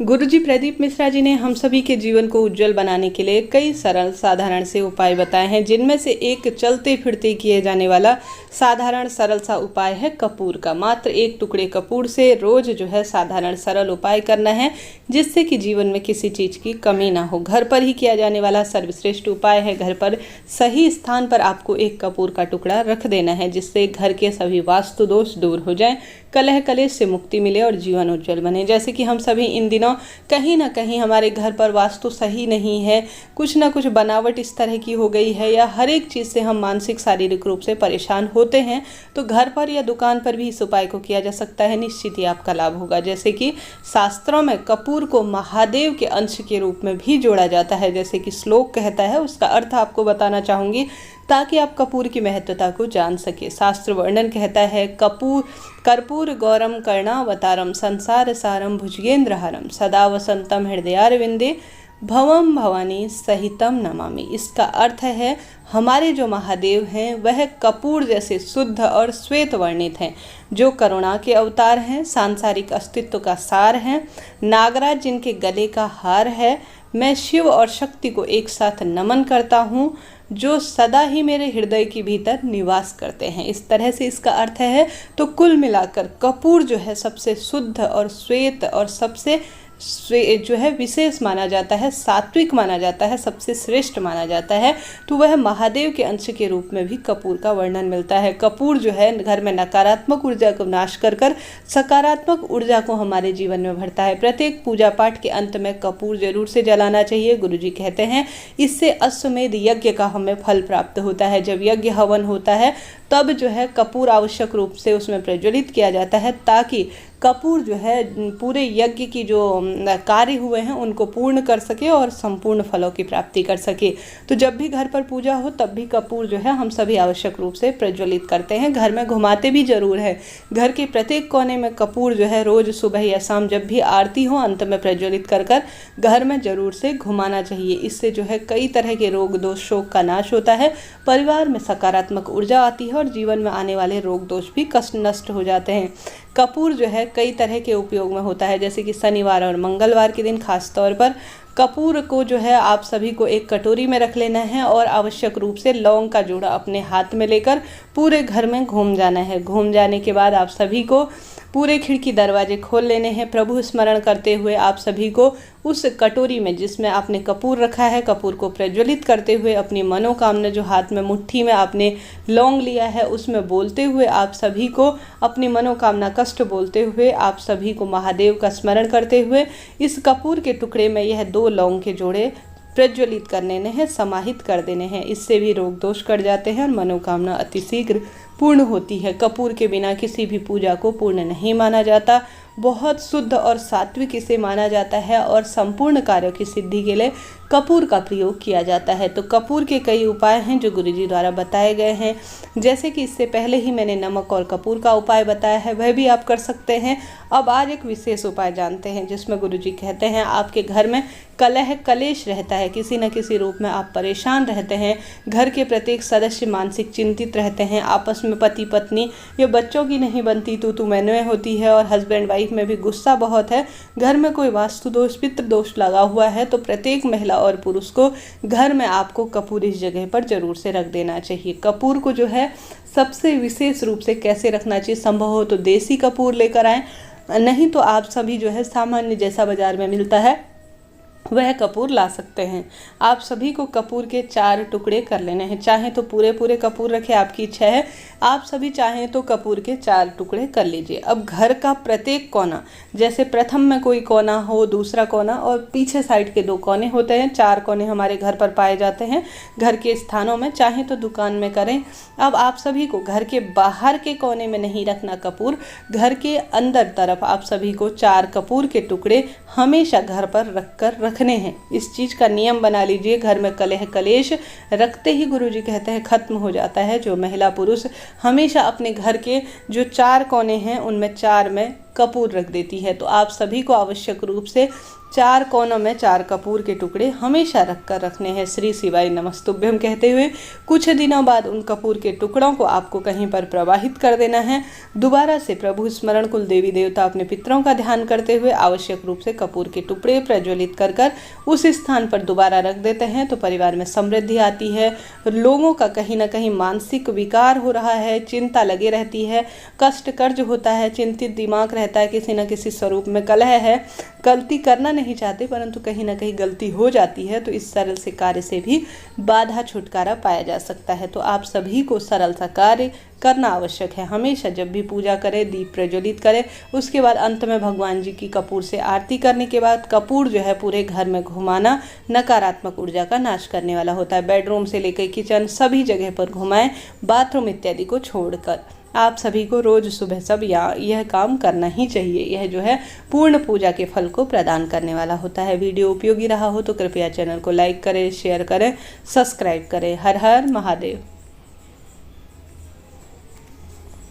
गुरुजी प्रदीप मिश्रा जी ने हम सभी के जीवन को उज्जवल बनाने के लिए कई सरल साधारण से उपाय बताए हैं, जिनमें से एक चलते फिरते किए जाने वाला साधारण सरल सा उपाय है कपूर का। मात्र एक टुकड़े कपूर से रोज जो है साधारण सरल उपाय करना है, जिससे कि जीवन में किसी चीज़ की कमी ना हो। घर पर ही किया जाने वाला सर्वश्रेष्ठ उपाय है। घर पर सही स्थान पर आपको एक कपूर का टुकड़ा रख देना है, जिससे घर के सभी वास्तु दोष दूर हो जाएं, कलह कलेश से मुक्ति मिले और जीवन उज्जवल बने। जैसे कि हम सभी इन दिनों कहीं ना कहीं हमारे घर पर वास्तु सही नहीं है, कुछ ना कुछ बनावट इस तरह की हो गई है, या हर एक चीज़ से हम मानसिक शारीरिक रूप से परेशान होते हैं, तो घर पर या दुकान पर भी इस उपाय को किया जा सकता है। निश्चित ही आपका लाभ होगा। जैसे कि शास्त्रों में कपूर को महादेव के अंश के रूप में भी जोड़ा जाता है, जैसे कि श्लोक कहता है। उसका अर्थ आपको बताना चाहूँगी ताकि आप कपूर की महत्वता को जान सके। शास्त्र वर्णन कहता है, कर्पूर गौरम कर्णावतारम संसार सारम भुजगेंद्रहारम सदा वसंतम हृदयारविंदे भवम भवानी सहितम नमामि। इसका अर्थ है हमारे जो महादेव हैं वह कपूर जैसे शुद्ध और श्वेत वर्णित हैं, जो करुणा के अवतार हैं, सांसारिक अस्तित्व का सार हैं, नागराज जिनके गले का हार है। मैं शिव और शक्ति को एक साथ नमन करता हूँ, जो सदा ही मेरे हृदय के भीतर निवास करते हैं। इस तरह से इसका अर्थ है। तो कुल मिलाकर कपूर जो है सबसे शुद्ध और श्वेत और सबसे जो है विशेष माना जाता है, सात्विक माना जाता है, सबसे श्रेष्ठ माना जाता है। तो वह महादेव के अंश के रूप में भी कपूर का वर्णन मिलता है। कपूर जो है घर में नकारात्मक ऊर्जा को नाश कर सकारात्मक ऊर्जा को हमारे जीवन में भरता है। प्रत्येक पूजा पाठ के अंत में कपूर जरूर से जलाना चाहिए। गुरुजी कहते हैं इससे अश्वमेध यज्ञ का हमें फल प्राप्त होता है। जब यज्ञ हवन होता है तब जो है कपूर आवश्यक रूप से उसमें प्रज्वलित किया जाता है, ताकि कपूर जो है पूरे यज्ञ की जो कार्य हुए हैं उनको पूर्ण कर सके और संपूर्ण फलों की प्राप्ति कर सके। तो जब भी घर पर पूजा हो तब भी कपूर जो है हम सभी आवश्यक रूप से प्रज्वलित करते हैं। घर में घुमाते भी जरूर है। घर के प्रत्येक कोने में कपूर जो है रोज सुबह या शाम जब भी आरती हो अंत में प्रज्वलित कर घर में जरूर से घुमाना चाहिए। इससे जो है कई तरह के रोग दोष शोक का नाश होता है, परिवार में सकारात्मक ऊर्जा आती है और जीवन में आने वाले रोग दोष भी कष्ट नष्ट हो जाते हैं। कपूर जो है कई तरह के उपयोग में होता है, जैसे कि शनिवार और मंगलवार के दिन खास तौर पर कपूर को जो है आप सभी को एक कटोरी में रख लेना है और आवश्यक रूप से लौंग का जोड़ा अपने हाथ में लेकर पूरे घर में घूम जाना है। घूम जाने के बाद आप सभी को पूरे खिड़की दरवाजे खोल लेने हैं। प्रभु स्मरण करते हुए आप सभी को उस कटोरी में जिसमें आपने कपूर रखा है, कपूर को प्रज्वलित करते हुए अपनी मनोकामना जो हाथ में मुट्ठी में आपने लौंग लिया है उसमें बोलते हुए आप सभी को अपनी मनोकामना कष्ट बोलते हुए आप सभी को महादेव का स्मरण करते हुए इस कपूर के टुकड़े में यह 2 लौंग के जोड़े प्रज्वलित कर लेने हैं, समाहित कर देने हैं। इससे भी रोग दोष कट जाते हैं और मनोकामना अतिशीघ्र पूर्ण होती है। कपूर के बिना किसी भी पूजा को पूर्ण नहीं माना जाता। बहुत शुद्ध और सात्विक इसे माना जाता है और संपूर्ण कार्यों की सिद्धि के लिए कपूर का प्रयोग किया जाता है। तो कपूर के कई उपाय हैं जो गुरुजी द्वारा बताए गए हैं, जैसे कि इससे पहले ही मैंने नमक और कपूर का उपाय बताया है, वह भी आप कर सकते हैं। अब आज एक विशेष उपाय जानते हैं जिसमें गुरुजी कहते हैं आपके घर में कलह कलेश रहता है, किसी न किसी रूप में आप परेशान रहते हैं, घर के प्रत्येक सदस्य मानसिक चिंतित रहते हैं, आपस में पति पत्नी या बच्चों की नहीं बनती तू मैंने होती है और हस्बैंड वाइफ में भी गुस्सा बहुत है, घर में कोई वास्तु दोष पितृ दोष लगा हुआ है, तो प्रत्येक महिला और पुरुष को घर में आपको कपूर इस जगह पर जरूर से रख देना चाहिए। कपूर को जो है सबसे विशेष रूप से कैसे रखना चाहिए, संभव हो तो देसी कपूर लेकर आएँ, नहीं तो आप सभी जो है सामान्य जैसा बाजार में मिलता है वह कपूर ला सकते हैं। आप सभी को कपूर के 4 टुकड़े कर लेने हैं। चाहे तो पूरे कपूर रखें, आपकी इच्छा है। आप सभी चाहें तो कपूर के 4 टुकड़े कर लीजिए। अब घर का प्रत्येक कोना, जैसे प्रथम में कोई कोना हो, दूसरा कोना और पीछे साइड के 2 कोने होते हैं। 4 कोने हमारे घर पर पाए जाते हैं घर के स्थानों में, चाहे तो दुकान में करें। अब आप सभी को घर के बाहर के कोने में नहीं रखना कपूर, घर के अंदर तरफ आप सभी को 4 कपूर के टुकड़े हमेशा घर पर रखने हैं। इस चीज का नियम बना लीजिए। घर में कलह कलेश रखते ही गुरुजी कहते हैं खत्म हो जाता है। जो महिला पुरुष हमेशा अपने घर के जो 4 कोने हैं उनमें 4 में कपूर रख देती है। तो आप सभी को आवश्यक रूप से 4 कोनों में 4 कपूर के टुकड़े हमेशा रखकर रखने हैं। श्री शिवाय नमस्तुभ्यम कहते हुए कुछ दिनों बाद उन कपूर के टुकड़ों को आपको कहीं पर प्रवाहित कर देना है। दोबारा से प्रभु स्मरण, कुल देवी देवता, अपने पितरों का ध्यान करते हुए आवश्यक रूप से कपूर के टुकड़े प्रज्वलित कर उस स्थान पर दोबारा रख देते हैं तो परिवार में समृद्धि आती है। लोगों का कहीं ना कहीं मानसिक विकार हो रहा है, चिंता लगी रहती है, कष्ट कर्ज होता है, चिंतित दिमाग रहता है, किसी न किसी स्वरूप में कलह है, गलती करना नहीं चाहते परंतु कहीं ना कहीं गलती हो जाती है। तो इस सरल से कार्य से भी बाधा छुटकारा पाया जा सकता है। तो आप सभी को सरल सा कार्य करना आवश्यक है। हमेशा जब भी पूजा करें दीप प्रज्वलित करें, उसके बाद अंत में भगवान जी की कपूर से आरती करने के बाद कपूर जो है पूरे घर में घुमाना नकारात्मक ऊर्जा का नाश करने वाला होता है। बेडरूम से लेकर किचन सभी जगह पर घुमाएं, बाथरूम इत्यादि को छोड़कर। आप सभी को रोज सुबह सब यह काम करना ही चाहिए। यह जो है पूर्ण पूजा के फल को प्रदान करने वाला होता है। वीडियो उपयोगी रहा हो तो कृपया चैनल को लाइक करें, शेयर करें, सब्सक्राइब करें। हर हर महादेव।